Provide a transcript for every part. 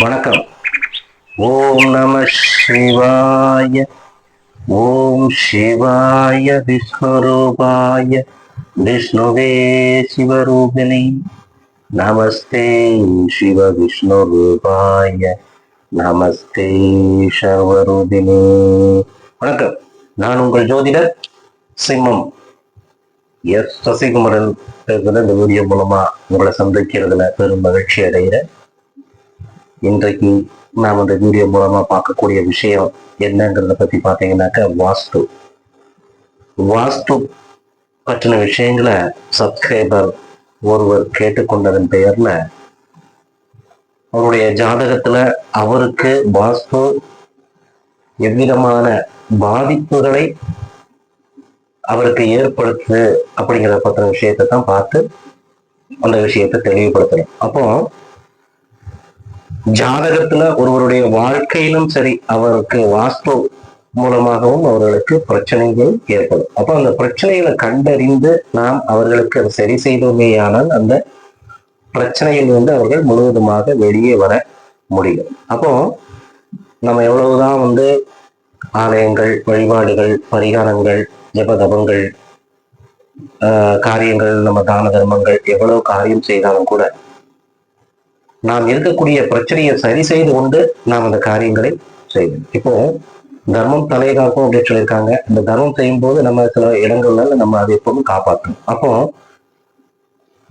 வணக்கம். ஓம் நம சிவாய. ஓம் சிவாய விஸ்வரூபாய விஷ்ணுவே சிவரூபிணி. நமஸ்தே சிவ விஷ்ணு ரூபாய நமஸ்தே சர்வரூபிணி. வணக்கம். நான் உங்கள் ஜோதிடர் சிம்மம் எஸ் சசிகுமரன் பேசுகிற இந்த வீடியோ மூலமா உங்களை சந்திக்கிறதுல பெரும் மகிழ்ச்சி அடைகிறேன். இன்றைக்கு நாம் இந்த வீடியோ மூலமா பார்க்கக்கூடிய விஷயம் என்னங்கிறத பத்தி பார்த்தீங்கன்னாக்க வாஸ்து பற்றின விஷயங்களை சப்ஸ்கிரைபர் ஒருவர் கேட்டுக்கொண்டதன் பெயர்ல அவருடைய ஜாதகத்துல அவருக்கு வாஸ்து எவ்விதமான பாதிப்புகளை அவருக்கு ஏற்படுத்துது அப்படிங்கிறத பற்றின விஷயத்தை தான் பார்த்து அந்த விஷயத்தை தெளிவுபடுத்தணும். அப்போ ஜாதகத்துல ஒருவருடைய வாழ்க்கையிலும் சரி, அவருக்கு வாஸ்து மூலமாகவும் அவர்களுக்கு பிரச்சனைகள் ஏற்படும். அப்போ அந்த பிரச்சனைகளை கண்டறிந்து நாம் அவர்களுக்கு அதை சரி செய்தோமேயானால் அந்த பிரச்சனையில் அவர்கள் முழுவதுமாக வெளியே வர முடியும். அப்போ நம்ம எவ்வளவுதான் ஆலயங்கள், வழிபாடுகள், பரிகாரங்கள், ஜபதபங்கள், காரியங்கள், நம்ம தான தர்மங்கள் எவ்வளவு காரியம் செய்தாலும் கூட நாம் இருக்கக்கூடிய பிரச்சனையை சரி செய்து கொண்டு நாம் அந்த காரியங்களை செய்யணும். இப்போ தர்மம் தலையை காக்கும் அப்படின்னு சொல்லியிருக்காங்க. இந்த தர்மம் செய்யும் போது நம்ம சில இடங்கள்ல நம்ம அதை எப்போதும் காப்பாற்றணும். அப்போ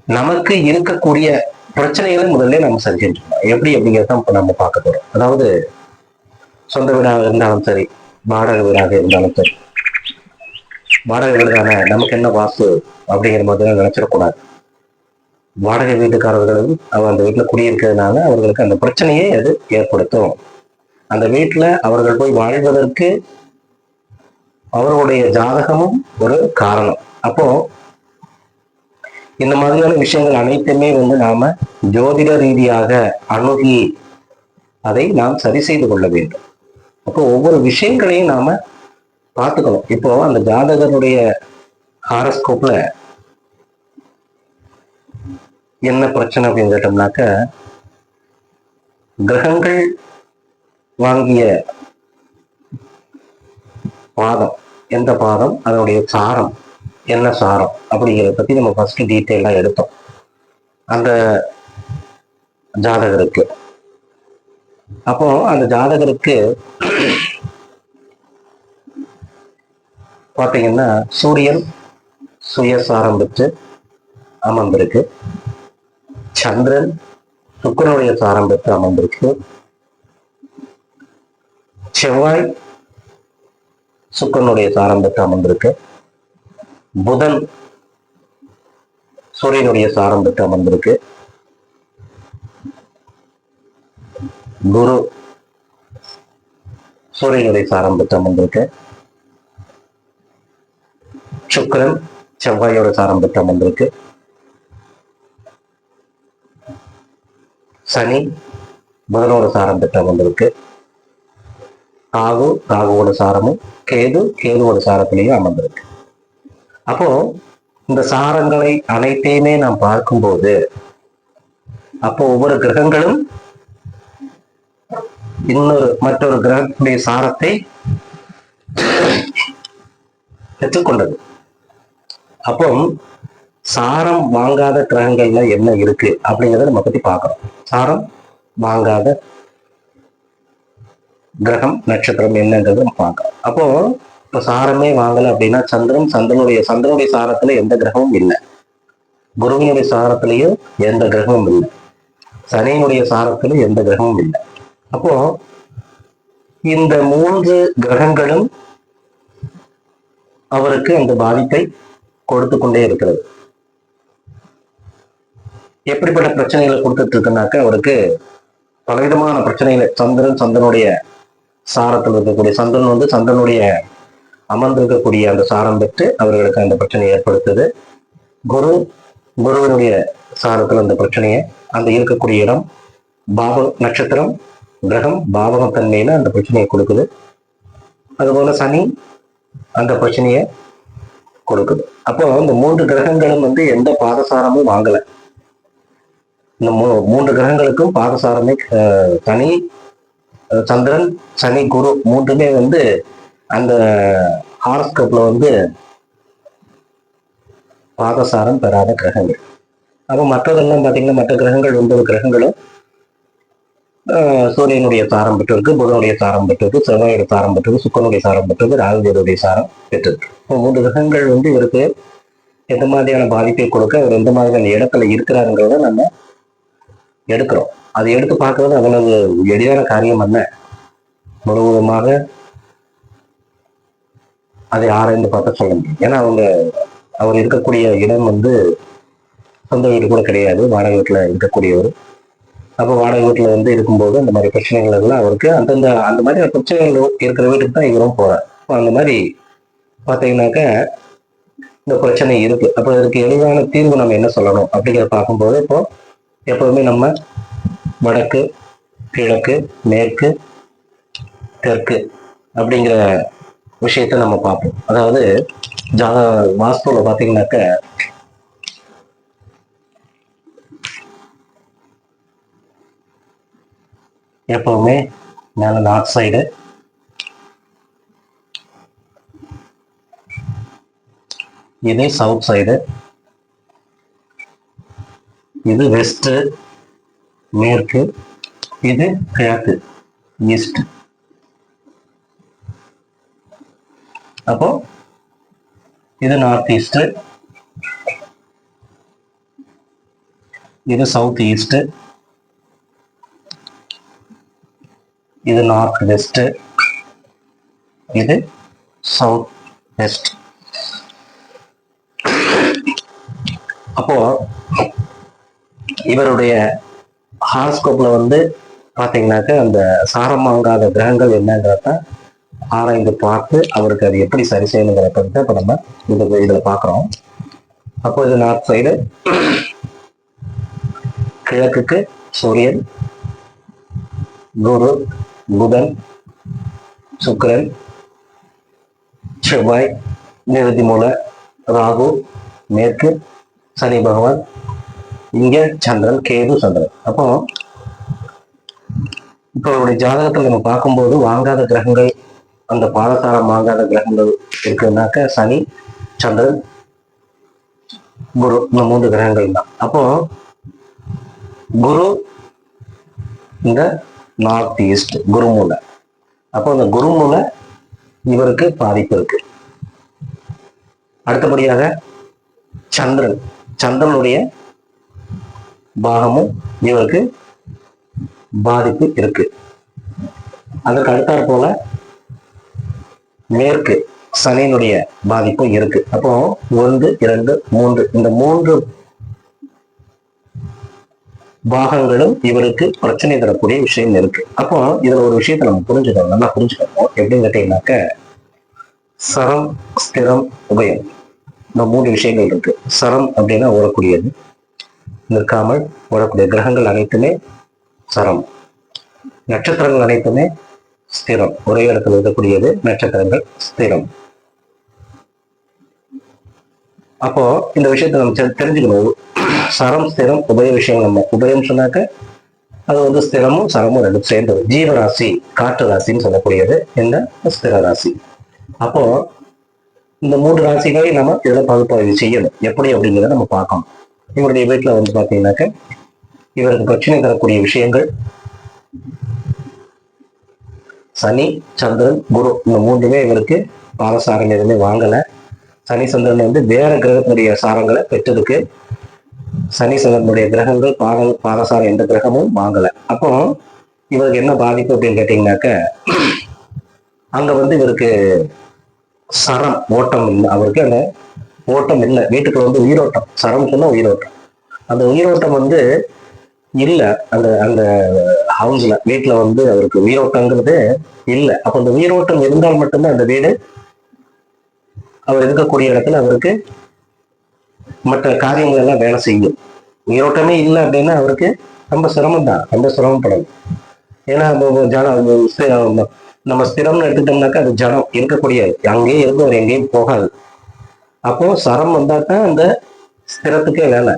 நமக்கு இருக்கக்கூடிய பிரச்சனைகளை முதல்ல நம்ம சரி செஞ்சுக்கணும். எப்படி அப்படிங்கிறத இப்ப நம்ம பார்க்க போறோம். அதாவது சொந்த வீடாக இருந்தாலும் சரி, வாடகை வீடாக இருந்தாலும் சரி, வாடகை வீடு தானே நமக்கு என்ன வாஸ்து அப்படிங்கிற மாதிரி நினைச்சிடக்கூடாது. வாடகை வீட்டுக்காரர்களும் அந்த வீட்டுல குடியிருக்கிறதுனால அவர்களுக்கு அந்த பிரச்சனையை அது ஏற்படுத்தும். அந்த வீட்டுல அவர்கள் போய் வாழ்வதற்கு அவர்களுடைய ஜாதகமும் ஒரு காரணம். அப்போ இந்த மாதிரியான விஷயங்கள் அனைத்துமே நாம ஜோதிட ரீதியாக அணுகி அதை நாம் சரி செய்து கொள்ள வேண்டும். அப்போ ஒவ்வொரு விஷயங்களையும் நாம பார்த்துக்கணும். இப்போ அந்த ஜாதகனுடைய ஹாரஸ்கோப்ல என்ன பிரச்சனை அப்படின்னு கேட்டோம்னாக்க, கிரகங்கள் வாங்கிய பாதம் எந்த பாதம், அதனுடைய சாரம் என்ன சாரம் அப்படிங்கிறத பத்தி நம்ம ஃபர்ஸ்ட் டீட்டெயிலா எடுத்தோம் அந்த ஜாதகருக்கு. அப்போ அந்த ஜாதகருக்கு பாத்தீங்கன்னா சூரியன் சுயசாரம் பெற்று அமர்ந்திருக்கு, சந்திரன் சுக்கிரனுடைய சாரம் பெற்று அமர்ந்திருக்கு, செவ்வாய் சுக்கிரனுடைய சாரம் பெற்று அமர்ந்திருக்கு, புதன் சூரியனுடைய சாரம் பெற்று அமர்ந்திருக்கு, குரு சூரியனுடைய சாரம் பெற்று அமர்ந்திருக்கு, சுக்கிரன் செவ்வாயோட சாரம் பெற்று அமர்ந்திருக்கு, சனி புதனோட சாரம் பெற்று அமர்ந்திருக்கு, ராகுவோட சாரமும், கேதுவோட சாரத்திலையும் அமர்ந்திருக்கு. அப்போ இந்த சாரங்களை அனைத்தையுமே நாம் பார்க்கும்போது அப்போ ஒவ்வொரு கிரகங்களும் மற்றொரு கிரகத்துடைய சாரத்தை பெற்றுக்கொண்டது. அப்போ சாரம் வாங்காத கிரகங்கள்ல என்ன இருக்கு அப்படிங்கிறத நம்ம பத்தி பார்க்கணும். சாரம் வாங்காத கிரகம், நட்சத்திரம் என்னங்கிறத நம்ம பார்க்கணும். அப்போ இப்ப சாரமே வாங்கல அப்படின்னா சந்திரனுடைய சாரத்துல எந்த கிரகமும் இல்லை, குருவினுடைய சாரத்திலையும் எந்த கிரகமும் இல்லை, சனியினுடைய சாரத்திலும் எந்த கிரகமும் இல்லை. அப்போ இந்த 3 கிரகங்களும் அவருக்கு அந்த பாதிப்பை கொடுத்து கொண்டே இருக்கிறது. எப்படிப்பட்ட பிரச்சனைகளை கொடுத்துட்டு இருக்குனாக்க, அவருக்கு பலவிதமான பிரச்சனைகளை சந்திரனுடைய சாரத்தில் இருக்கக்கூடிய சந்திரன் சந்திரனுடைய அமர்ந்திருக்கக்கூடிய அந்த சாரம் பெற்று அவர்களுக்கு அந்த பிரச்சனையை ஏற்படுத்துது. குருவினுடைய சாரத்தில் அந்த பிரச்சனையை, அந்த இருக்கக்கூடிய இடம் நட்சத்திரம் கிரகம் பாவகத்தன்மையில அந்த பிரச்சனையை கொடுக்குது. அதுபோல சனி அந்த பிரச்சனையை கொடுக்குது. அப்போ இந்த 3 கிரகங்களும் எந்த பாதசாரமும் வாங்கல. இந்த மூன்று கிரகங்களுக்கும் பாதசாரமே தனி. சந்திரன், சனி, குரு மூன்றுமே வந்து அந்த ஹாரஸ்கோப்ல வந்து பாதசாரம் பெறாத கிரகங்கள். அப்போ மற்றதெல்லாம் பார்த்தீங்கன்னா மற்ற கிரகங்கள் 9 கிரகங்களும் சூரியனுடைய சாரம் பெற்றிருக்கு, புதனுடைய சாரம் பெற்றிருக்கு, செவ்வாயுடைய சாரம் பெற்றிருக்கு, சுக்கரனுடைய சாரம் பெற்றிருக்கு, ராகுதேவனுடைய சாரம் பெற்றிருக்கு. இப்போ 3 கிரகங்கள் வந்து இவருக்கு எந்த மாதிரியான பாதிப்பை கொடுக்க அவர் எந்த மாதிரியான இடத்துல இருக்கிறாருங்கிறத நம்ம எடுக்கிறோம். அதை எடுத்து பார்க்கறது அவ்வளவு எளிதான காரியம் அல்ல. முழுவதுமாக அதை ஆராய்ந்து பார்க்க சொல்ல முடியும். ஏன்னா அவர் இருக்கக்கூடிய இடம் வந்து சொந்த வீடு கூட கிடையாது, வாடகை வீட்டுல இருக்கக்கூடியவர். அப்போ வாடகை வீட்டுல வந்து இருக்கும்போது அந்த மாதிரி பிரச்சனைகள் எல்லாம் அவருக்கு அந்த மாதிரி பிரச்சனைகள் இருக்கிற வீட்டுக்கு தான் இவரும் போறார். இப்போ அந்த மாதிரி பார்த்தீங்கன்னாக்க இந்த பிரச்சனை இருக்கு. அப்போ இதுக்கு எளிதான தீர்வு நம்ம என்ன சொல்லணும் அப்படிங்கிறத பார்க்கும்போது, இப்போ எப்பவுமே நம்ம வடக்கு, கிழக்கு, மேற்கு, தெற்கு அப்படிங்கிற விஷயத்த நம்ம பார்ப்போம். அதாவது வாஸ்துல பார்த்தீங்கன்னாக்க எப்பவுமே மேல நார்த் சைடு, இது சவுத் சைடு, இது வெஸ்ட் மேற்கு, இது கிழக்கு ஈஸ்ட். அப்போ இது நார்த் ஈஸ்ட், இது சவுத் ஈஸ்ட், இது நார்த் வெஸ்ட், இது சவுத் வெஸ்ட். அப்போ இவருடைய ஹாரோஸ்கோப்ல வந்து பாத்தீங்கன்னாக்க அந்த சாரம் வாங்காத கிரகங்கள் என்னங்கிறத ஆராய்ந்து பார்த்து அவருக்கு அது எப்படி சரி செய்யணுங்கிறத இப்ப நம்ம இதுல பாக்குறோம். அப்போ இது நார்த் சைடு, கிழக்குக்கு சூரியன், குரு, புதன், சுக்கிரன், செவ்வாய், நிருதி மூல, ராகு, மேற்கு சனி பகவான், இங்க சந்திரன், கேது, சந்திரன். அப்போ இப்போ அவருடைய ஜாதகத்தில் நம்ம பார்க்கும்போது வாங்காத கிரகங்கள், அந்த பாதசாரம் வாங்காத கிரகங்கள் இருக்குன்னாக்க சனி, சந்திரன், குரு, இந்த 3 கிரகங்கள் தான். அப்போ குரு இந்த நார்த் ஈஸ்ட் குருமூலை. அப்போ அந்த குருமூலை இவருக்கு பாதிப்பு இருக்கு. அடுத்தபடியாக சந்திரனுடைய பாகமும் இவருக்கு பாதிப்பு இருக்கு. அதற்கு அடுத்தாற் போல மேற்கு சனியினுடைய பாதிப்பும் இருக்கு. அப்போ 1, 2, 3 இந்த 3 பாகங்களும் இவருக்கு பிரச்சனை தரக்கூடிய விஷயம் இருக்கு. அப்போ இதுல ஒரு விஷயத்த நம்ம புரிஞ்சுக்கணும், நல்லா புரிஞ்சுக்கணும். எப்படின்னு கேட்டீங்கன்னாக்க சரம், ஸ்திரம், உபயம், இந்த 3 விஷயங்கள் இருக்கு. சரம் அப்படின்னா ஓடக்கூடியது, நிற்காமல் ஓடக்கூடிய கிரகங்கள் அனைத்துமே சரம். நட்சத்திரங்கள் அனைத்துமே ஸ்திரம், ஒரே இடத்துல இருக்கக்கூடியது நட்சத்திரங்கள் ஸ்திரம். அப்போ இந்த விஷயத்த நம்ம தெரிஞ்சுக்கணும். சரம், ஸ்திரம், உபய விஷயம். நம்ம உபயம் சொன்னாக்க அது வந்து ஸ்திரமும் சரமும் 2 சேர்ந்தது. ஜீவராசி, காற்று ராசின்னு சொல்லக்கூடியது இந்த ஸ்திர ராசி. அப்போ இந்த 3 ராசிகளை நம்ம இதுல பகுப்பாய்வு செய்யணும். எப்படி அப்படிங்கிறத நம்ம பார்க்கணும். இவருடைய வீட்டுல வந்து பாத்தீங்கன்னாக்க இவருக்கு பிரச்சனை தரக்கூடிய விஷயங்கள் சனி, சந்திரன், குரு, இந்த 3மே இவருக்கு பாதசாரம் எதுவுமே வாங்கல. சனி சந்திரன் வந்து வேற கிரகத்தினுடைய சாரங்களை பெற்றிருக்கு. சனி சந்திரனுடைய கிரகங்கள் பாதசாரம் எந்த கிரகமும் வாங்கல. அப்போ இவருக்கு என்ன பாதிப்பு அப்படின்னு கேட்டீங்கன்னாக்க அங்க வந்து இவருக்கு சரம் ஓட்டம் இல்லை. அவருக்கு அந்த ஓட்டம் இல்லை. வீட்டுக்குள்ள வந்து உயிரோட்டம், சரம் சொன்னா உயிரோட்டம், அந்த உயிரோட்டம் வந்து இல்லை. அந்த அந்த ஹவுஸ்ல வீட்டுல வந்து அவருக்கு உயிரோட்டங்கிறது இல்லை. அப்ப அந்த உயிரோட்டம் இருந்தால் மட்டும்தான் அந்த வீடு அவர் இருக்கக்கூடிய இடத்துல அவருக்கு மற்ற காரியங்கள் எல்லாம் வேலை செய்யும். உயிரோட்டமே இல்லை அப்படின்னா அவருக்கு ரொம்ப சிரமம் தான், ரொம்ப சிரமப்படணும். ஏன்னா நம்ம ஸ்திரம்னு எடுத்துட்டோம்னாக்கா அது ஜடம் இருக்கக்கூடிய, அங்கேயே இருந்து அவர் எங்கேயும் போகாது. அப்போ சரம் வந்தா தான் அந்த ஸ்திரத்துக்கே வேலை.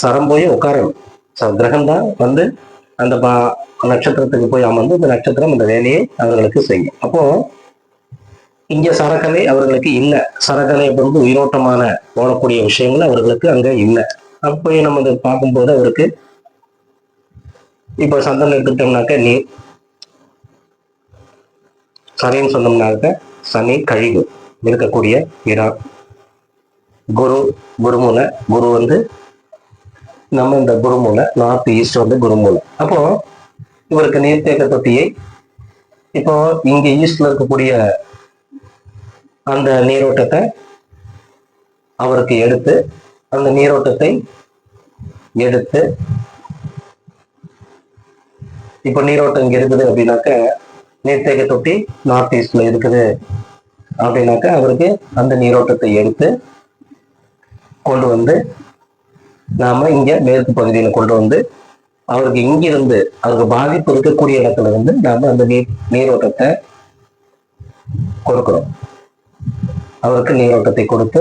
சரம் போய் உட்காரணும். கிரகம் தான் வந்து அந்த நட்சத்திரத்துக்கு போய் அமர்ந்து இந்த நட்சத்திரம் அந்த வேலையை அவர்களுக்கு செய்யும். அப்போ இங்க சரக்கலை அவர்களுக்கு இல்லை. சரக்கலை வந்து உயிரோட்டமான ஓடக்கூடிய விஷயங்கள் அவர்களுக்கு அங்க இல்லை. அப்போ நம்ம இதை பார்க்கும்போது அவருக்கு இப்போ சந்திரன் எடுத்துட்டோம்னாக்க நீர், சனின்னு சொன்னோம்னாக்க சனி கழிவு இருக்கக்கூடிய இடம், குருமூலை, குரு வந்து நம்ம இந்த குருமூலை, நார்த் ஈஸ்ட் வந்து குருமூலை. அப்போ இவருக்கு நீர்த்தேக்க தொட்டியை இப்போ இங்க ஈஸ்ட்ல இருக்கக்கூடிய அந்த நீரோட்டத்தை அவருக்கு எடுத்து அந்த நீரோட்டத்தை எடுத்து இப்போ நீரோட்டம் இங்க இருக்குது அப்படின்னாக்க நீர்த்தேக்க தொட்டி நார்த் ஈஸ்ட்ல இருக்குது அப்படின்னாக்க அவருக்கு அந்த நீரோட்டத்தை எடுத்து கொண்டு வந்து நாம இங்க மேற்கு பகுதியில கொண்டு வந்து அவருக்கு இங்கிருந்து அவருக்கு பாதிப்பு இருக்கக்கூடிய இடத்துல இருந்து நாம அந்த நீரோட்டத்தை கொடுக்கிறோம். அவருக்கு நீரோட்டத்தை கொடுத்து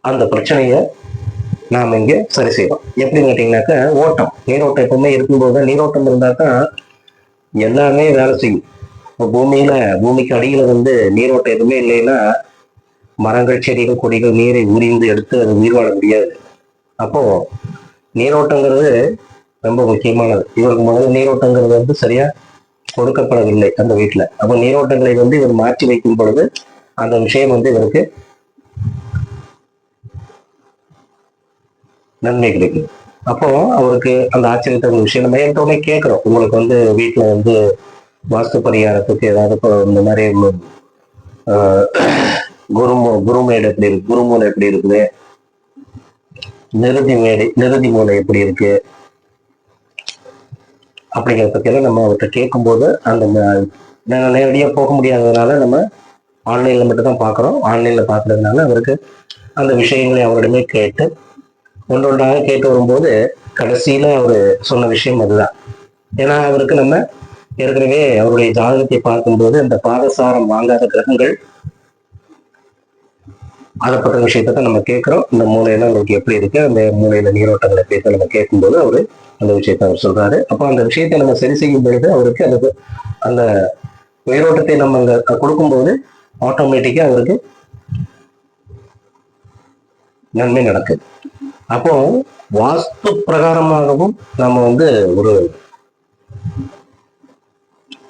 அந்த பிரச்சனையை நாம இங்க சரி செய்வோம். எப்படின்னு கேட்டீங்கன்னாக்க ஓட்டம், நீரோட்டம் எப்பவுமே இருக்கும்போது நீரோட்டம் இருந்தாதான் எல்லாமே வேலை செய்யும். இப்போ பூமிக்கு அடியில வந்து நீரோட்டம் எதுவுமே இல்லைன்னா மரங்கள், செடிகள், கொடிகள் நீரை உறிந்து எடுத்து அது உயிர் வாழ முடியாது. அப்போ நீரோட்டங்கிறது ரொம்ப முக்கியமானது. இவருக்கு முதல்ல நீரோட்டங்கிறது வந்து சரியா கொடுக்கப்படவில்லை அந்த வீட்டுல. அப்போ நீரோட்டங்களை வந்து இவர் மாற்றி வைக்கும் பொழுது அந்த விஷயம் வந்து இவருக்கு நன்மை கிடைக்கும். அப்போ அவருக்கு அந்த ஆச்சரியத்தக்க விஷயம் நம்ம ஏற்கனவே கேட்கிறோம். உங்களுக்கு வந்து வீட்டுல வந்து வாஸ்து பரிகாரத்துக்கு ஏதாவது இந்த மாதிரி குருமேடு எப்படி இருக்கு, குருமூலை எப்படி இருக்குது, நிருதி மூலை எப்படி இருக்கு அப்படிங்கிற பத்தியெல்லாம் நம்ம அவர்கிட்ட கேட்கும்போது அந்த நேரடியாக போக முடியாததுனால நம்ம ஆன்லைன்ல மட்டும் தான் பார்க்குறோம். ஆன்லைன்ல பார்க்கறதுனால அவருக்கு அந்த விஷயங்களை அவரிடமே கேட்டு ஒன்றொன்றாக கேட்டு வரும்போது கடைசியில அவரு சொன்ன விஷயம் அதுதான். ஏன்னா அவருக்கு நம்ம ஏற்கனவே அவருடைய ஜாதகத்தை பார்க்கும்போது அந்த பாதசாரம் வாங்காத கிரகங்கள் அதப்பட்ட விஷயத்த தான் நம்ம கேட்கிறோம். இந்த மூலையில அவருக்கு எப்படி இருக்கு, அந்த மூலையில நீரோட்டங்களை பேச நம்ம கேட்கும்போது அவரு அந்த விஷயத்த அவர் சொல்றாரு. அப்போ அந்த விஷயத்தை நம்ம சரி செய்யும் பொழுது அவருக்கு அந்த உயிரோட்டத்தை நம்ம அங்க கொடுக்கும்போது ஆட்டோமேட்டிக்கா அவருக்கு நன்மை நடக்குது. அப்போ வாஸ்து பிரகாரமாகவும் நம்ம வந்து ஒரு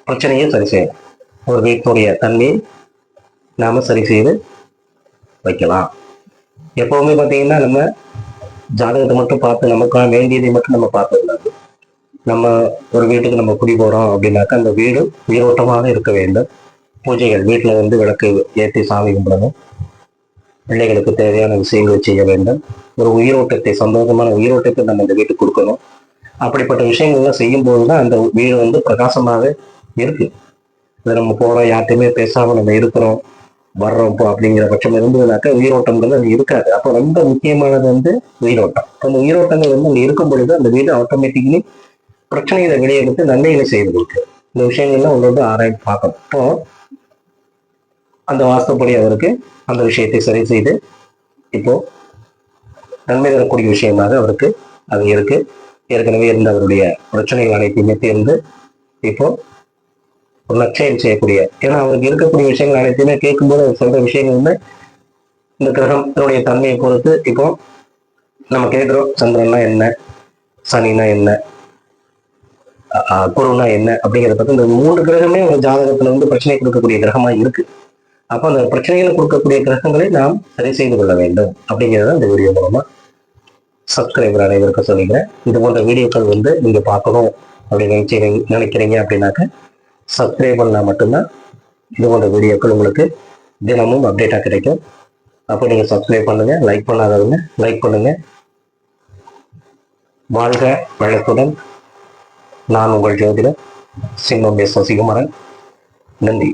பிரச்சனையை சரி செய்யலாம். ஒரு வீட்டுடைய தன்மையை நாம சரி செய்து வைக்கலாம். எப்பவுமே பார்த்தீங்கன்னா நம்ம ஜாதகத்தை மட்டும் பார்த்து நமக்கு வேண்டியதை மட்டும் நம்ம பார்த்துக்கூடாது. நம்ம ஒரு வீட்டுக்கு நம்ம குடி போறோம் அப்படின்னாக்கா அந்த வீடு உயிரோட்டமாக இருக்க வேண்டும். பூஜைகள் வீட்டில் வந்து விளக்கு ஏற்றி சாமி கும்பிடணும். பிள்ளைகளுக்கு தேவையான விஷயங்களை செய்ய வேண்டும். ஒரு உயிரோட்டத்தை, சந்தோஷமான உயிரோட்டத்தை நம்ம இந்த வீட்டுக்கு கொடுக்கணும். அப்படிப்பட்ட விஷயங்கள்லாம் செய்யும் போதுதான் அந்த வீடு வந்து பிரகாசமாக இருக்கு. இதை நம்ம போறோம், யார்ட்டையுமே பேசாம நம்ம இருக்கிறோம், வர்றோம் இப்போ அப்படிங்கிற பட்சம் இருந்ததுனாக்கா உயிரோட்டம்ன்றது அது இருக்காது. அப்போ ரொம்ப முக்கியமானது வந்து உயிரோட்டம். அந்த உயிரோட்டங்கள் வந்து அங்கே இருக்கும் பொழுது அந்த வீடு ஆட்டோமேட்டிக்கலி பிரச்சனைகளை வெளியெடுத்து நன்மைகளை செய்து கொடுக்கு. இந்த விஷயங்கள்லாம் ஒன்று ஆராய்ச்சி பார்க்கணும். இப்போ அந்த வாஸ்துப்படி அவருக்கு அந்த விஷயத்தை சரி செய்து இப்போ நன்மை தரக்கூடிய விஷயமாக அவருக்கு அது இருக்கு. ஏற்கனவே இருந்த அவருடைய பிரச்சனைகள் அனைத்தையுமே தேர்ந்து இப்போ ஒரு நற்செயல் செய்யக்கூடிய, ஏன்னா அவருக்கு இருக்கக்கூடிய விஷயங்கள் அனைத்தையுமே கேட்கும்போது அவர் சொல்ற விஷயங்கள் வந்து இந்த கிரகத்தினுடைய தன்மையை பொறுத்து இப்போ நம்ம கேட்கிறோம். சந்திரன்னா என்ன, சனினா என்ன, குருனா என்ன அப்படிங்கிறத பத்தி இந்த 3 கிரகமே ஒரு ஜாதகத்துல வந்து பிரச்சனை கொடுக்கக்கூடிய கிரகமா இருக்கு. அப்போ அந்த பிரச்சனைகளை கொடுக்கக்கூடிய கிரகங்களை நாம் சரி செய்து கொள்ள வேண்டும் அப்படிங்கிறத இந்த வீடியோ மூலமா சப்ஸ்கிரைபர் அனைவருக்கும் சொல்லிக்கிறேன். இது போன்ற வீடியோக்கள் வந்து நீங்க பார்க்கணும் அப்படின்னு நினைக்கிறீங்க அப்படின்னாக்க சப்ஸ்கிரைப் பண்ணா மட்டும்தான் இது போன்ற வீடியோக்கள் உங்களுக்கு தினமும் அப்டேட்டா கிடைக்கும். அப்போ நீங்க சப்ஸ்கிரைப் பண்ணுங்க, லைக் பண்ணாதவங்க லைக் பண்ணுங்க. வாழ்க வளத்துடன். நான் உங்கள் ஜோதிடர் சிம்மம் சசிகுமாரன். நன்றி.